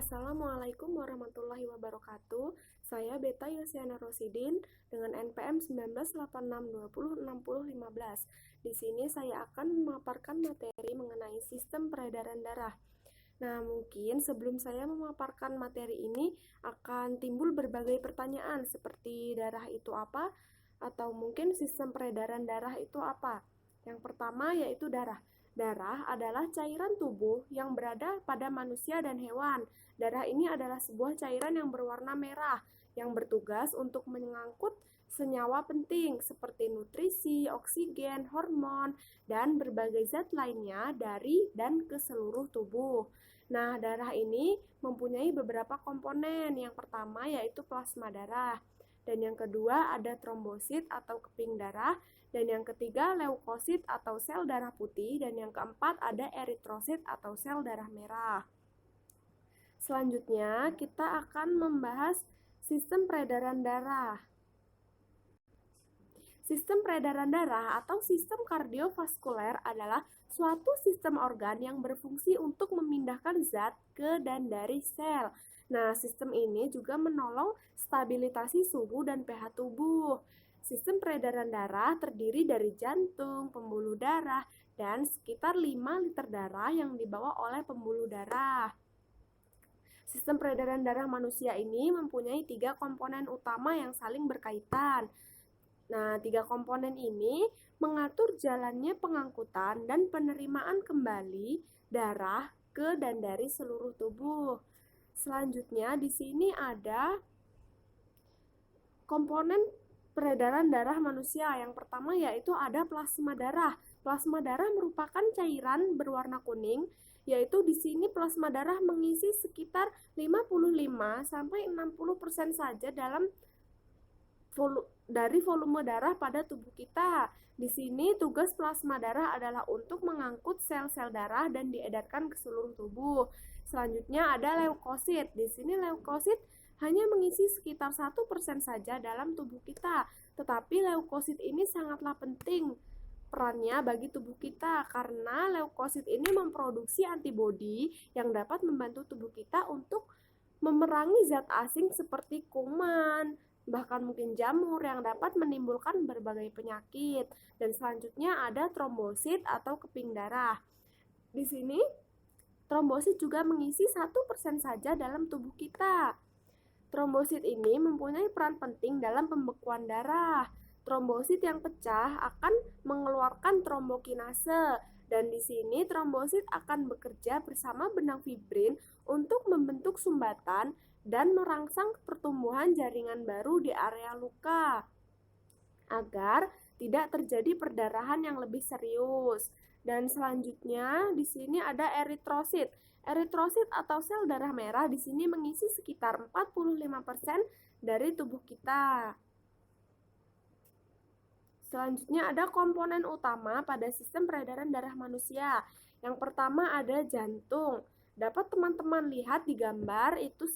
Assalamualaikum warahmatullahi wabarakatuh. Saya Beta Yosiana Rosidin dengan NPM 1986206015. Di sini saya akan memaparkan materi mengenai sistem peredaran darah. Nah, mungkin sebelum saya memaparkan materi ini akan timbul berbagai pertanyaan seperti darah itu apa, atau mungkin sistem peredaran darah itu apa. Yang pertama yaitu darah. Darah adalah cairan tubuh yang berada pada manusia dan hewan. Darah ini adalah sebuah cairan yang berwarna merah yang bertugas untuk mengangkut senyawa penting seperti nutrisi, oksigen, hormon, dan berbagai zat lainnya dari dan ke seluruh tubuh. Nah, darah ini mempunyai beberapa komponen. Yang pertama yaitu plasma darah. Dan yang kedua ada trombosit atau keping darah, dan yang ketiga leukosit atau sel darah putih, dan yang keempat ada eritrosit atau sel darah merah. Selanjutnya kita akan membahas sistem peredaran darah. Sistem peredaran darah atau sistem kardiovaskuler adalah suatu sistem organ yang berfungsi untuk memindahkan zat ke dan dari sel. Nah, sistem ini juga menolong stabilisasi suhu dan pH tubuh. Sistem peredaran darah terdiri dari jantung, pembuluh darah, dan sekitar 5 liter darah yang dibawa oleh pembuluh darah. Sistem peredaran darah manusia ini mempunyai 3 komponen utama yang saling berkaitan. Nah, 3 komponen ini mengatur jalannya pengangkutan dan penerimaan kembali darah ke dan dari seluruh tubuh. Selanjutnya, di sini ada komponen peredaran darah manusia. Yang pertama yaitu ada plasma darah. Plasma darah merupakan cairan berwarna kuning, yaitu di sini plasma darah mengisi sekitar 55-60% saja dari volume darah pada tubuh kita. Di sini tugas plasma darah adalah untuk mengangkut sel-sel darah dan diedarkan ke seluruh tubuh. Selanjutnya ada leukosit. Di sini leukosit hanya mengisi sekitar 1% saja dalam tubuh kita. Tetapi leukosit ini sangatlah penting perannya bagi tubuh kita karena leukosit ini memproduksi antibodi yang dapat membantu tubuh kita untuk memerangi zat asing seperti kuman, bahkan mungkin jamur yang dapat menimbulkan berbagai penyakit. Dan selanjutnya ada trombosit atau keping darah. Di sini trombosit juga mengisi 1% saja dalam tubuh kita. Trombosit ini mempunyai peran penting dalam pembekuan darah. Trombosit yang pecah akan mengeluarkan trombokinase, dan di sini trombosit akan bekerja bersama benang fibrin untuk membentuk sumbatan dan merangsang pertumbuhan jaringan baru di area luka agar tidak terjadi perdarahan yang lebih serius. Dan selanjutnya di sini ada eritrosit. Eritrosit atau sel darah merah di sini mengisi sekitar 45% dari tubuh kita. Selanjutnya ada komponen utama pada sistem peredaran darah manusia. Yang pertama ada jantung. Dapat teman-teman lihat di gambar itu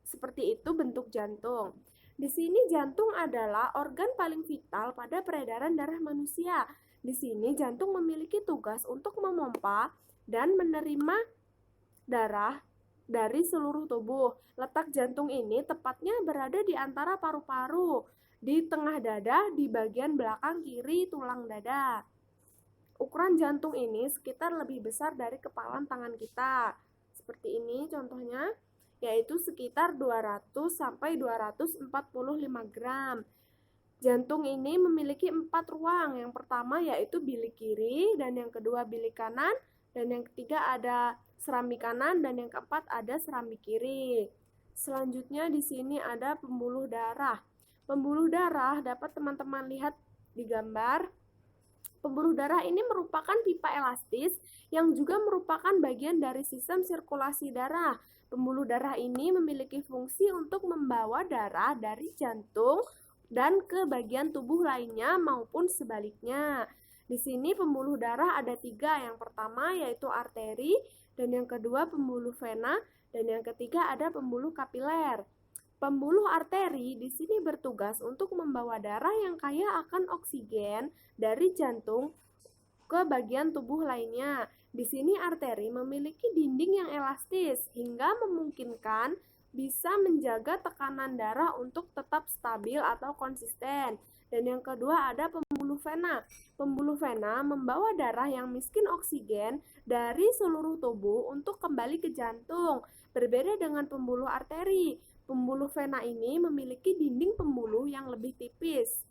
seperti itu bentuk jantung. Di sini jantung adalah organ paling vital pada peredaran darah manusia. Di sini jantung memiliki tugas untuk memompa dan menerima darah dari seluruh tubuh. Letak jantung ini tepatnya berada di antara paru-paru, di tengah dada, di bagian belakang kiri tulang dada. Ukuran jantung ini sekitar lebih besar dari kepalan tangan kita. Seperti ini contohnya, yaitu sekitar 200-245 gram. Jantung ini memiliki 4 ruang. Yang pertama yaitu bilik kiri, dan yang kedua bilik kanan, dan yang ketiga ada serambi kanan, dan yang keempat ada serambi kiri. Selanjutnya di sini ada pembuluh darah. Pembuluh darah dapat teman-teman lihat di gambar. Pembuluh darah ini merupakan pipa elastis yang juga merupakan bagian dari sistem sirkulasi darah. Pembuluh darah ini memiliki fungsi untuk membawa darah dari jantung dan ke bagian tubuh lainnya maupun sebaliknya. Di sini pembuluh darah ada 3. Yang pertama yaitu arteri, dan yang kedua pembuluh vena, dan yang ketiga ada pembuluh kapiler. Pembuluh arteri di sini bertugas untuk membawa darah yang kaya akan oksigen dari jantung ke bagian tubuh lainnya. Di sini arteri memiliki dinding yang elastis hingga memungkinkan bisa menjaga tekanan darah untuk tetap stabil atau konsisten. Dan yang kedua ada pembuluh vena. Pembuluh vena membawa darah yang miskin oksigen dari seluruh tubuh untuk kembali ke jantung. Berbeda dengan pembuluh arteri, pembuluh vena ini memiliki dinding pembuluh yang lebih tipis.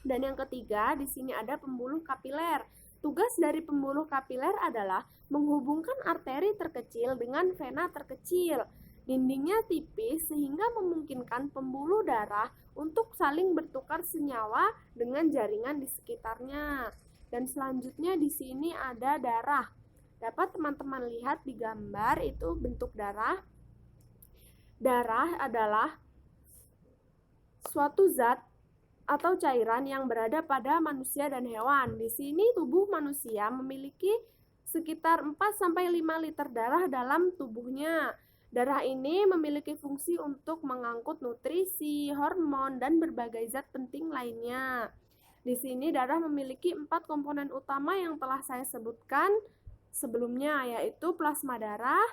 Dan yang ketiga, di sini ada pembuluh kapiler. Tugas dari pembuluh kapiler adalah menghubungkan arteri terkecil dengan vena terkecil. Dindingnya tipis sehingga memungkinkan pembuluh darah untuk saling bertukar senyawa dengan jaringan di sekitarnya. Dan selanjutnya di sini ada darah. Dapat teman-teman lihat di gambar itu bentuk darah. Darah adalah suatu zat atau cairan yang berada pada manusia dan hewan. Di sini tubuh manusia memiliki sekitar 4-5 liter darah dalam tubuhnya. Darah ini memiliki fungsi untuk mengangkut nutrisi, hormon, dan berbagai zat penting lainnya. Di sini darah memiliki 4 komponen utama yang telah saya sebutkan sebelumnya, yaitu plasma darah,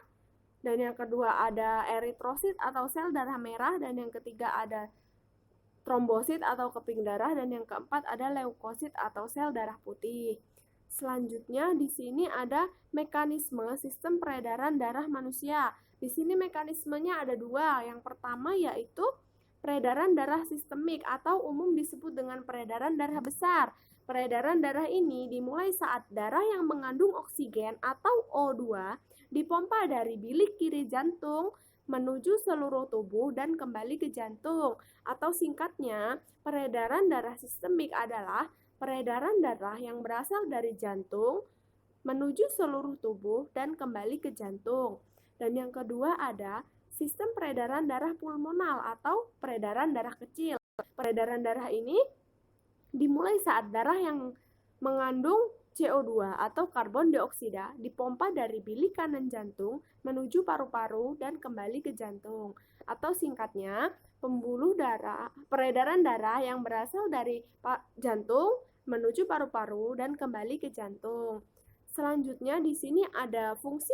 dan yang kedua ada eritrosit atau sel darah merah, dan yang ketiga ada trombosit atau keping darah, dan yang keempat ada leukosit atau sel darah putih. Selanjutnya di sini ada mekanisme sistem peredaran darah manusia. Di sini mekanismenya ada dua. Yang pertama yaitu peredaran darah sistemik atau umum disebut dengan peredaran darah besar. Peredaran darah ini dimulai saat darah yang mengandung oksigen atau O2 dipompa dari bilik kiri jantung menuju seluruh tubuh dan kembali ke jantung. Atau singkatnya, peredaran darah sistemik adalah peredaran darah yang berasal dari jantung menuju seluruh tubuh dan kembali ke jantung. Dan yang kedua ada sistem peredaran darah pulmonal atau peredaran darah kecil. Peredaran darah ini dimulai saat darah yang mengandung CO2 atau karbon dioksida dipompa dari bilik kanan jantung menuju paru-paru dan kembali ke jantung. Atau singkatnya, peredaran darah yang berasal dari jantung menuju paru-paru dan kembali ke jantung. Selanjutnya di sini ada fungsi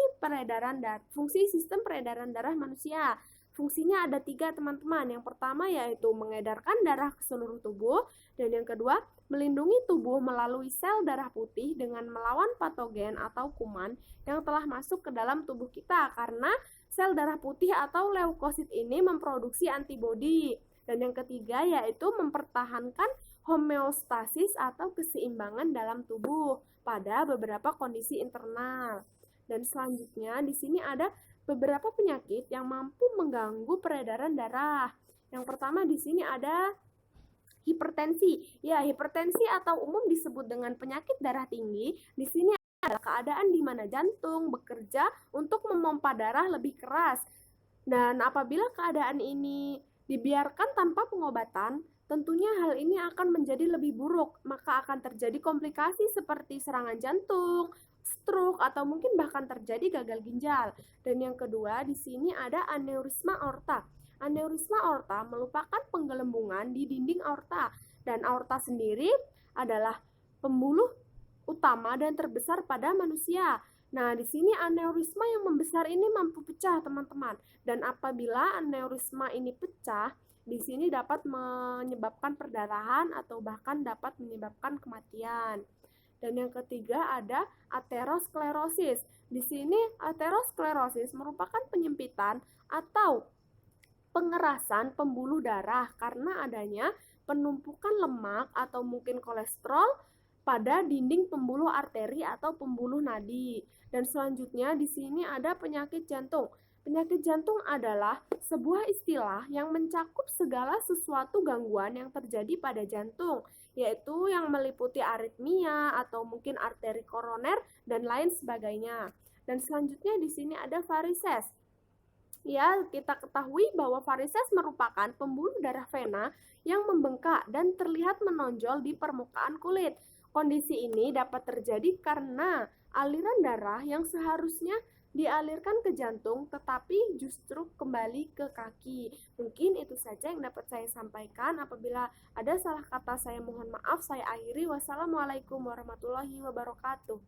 sistem peredaran darah manusia. Fungsinya ada 3 teman-teman. Yang pertama yaitu mengedarkan darah ke seluruh tubuh, dan yang kedua melindungi tubuh melalui sel darah putih dengan melawan patogen atau kuman yang telah masuk ke dalam tubuh kita, karena sel darah putih atau leukosit ini memproduksi antibodi. Dan yang ketiga yaitu mempertahankan homeostasis atau keseimbangan dalam tubuh pada beberapa kondisi internal. Dan selanjutnya di sini ada beberapa penyakit yang mampu mengganggu peredaran darah. Yang pertama di sini ada hipertensi. Ya, hipertensi atau umum disebut dengan penyakit darah tinggi. Di sini adalah keadaan di mana jantung bekerja untuk memompa darah lebih keras. Dan apabila keadaan ini dibiarkan tanpa pengobatan, tentunya hal ini akan menjadi lebih buruk, maka akan terjadi komplikasi seperti serangan jantung, stroke, atau mungkin bahkan terjadi gagal ginjal. Dan yang kedua, di sini ada aneurisma aorta. Aneurisma aorta merupakan penggelembungan di dinding aorta, dan aorta sendiri adalah pembuluh utama dan terbesar pada manusia. Nah, di sini aneurisma yang membesar ini mampu pecah, teman-teman. Dan apabila aneurisma ini pecah, di sini dapat menyebabkan perdarahan atau bahkan dapat menyebabkan kematian. Dan yang ketiga ada aterosklerosis. Di sini aterosklerosis merupakan penyempitan atau pengerasan pembuluh darah karena adanya penumpukan lemak atau mungkin kolesterol pada dinding pembuluh arteri atau pembuluh nadi. Dan selanjutnya di sini ada penyakit jantung. Penyakit jantung adalah sebuah istilah yang mencakup segala sesuatu gangguan yang terjadi pada jantung, yaitu yang meliputi aritmia atau mungkin arteri koroner dan lain sebagainya. Dan selanjutnya di sini ada varises. Ya, kita ketahui bahwa varises merupakan pembuluh darah vena yang membengkak dan terlihat menonjol di permukaan kulit. Kondisi ini dapat terjadi karena aliran darah yang seharusnya dialirkan ke jantung tetapi justru kembali ke kaki. Mungkin itu saja yang dapat saya sampaikan. Apabila ada salah kata saya mohon maaf. Saya akhiri. Wassalamualaikum warahmatullahi wabarakatuh.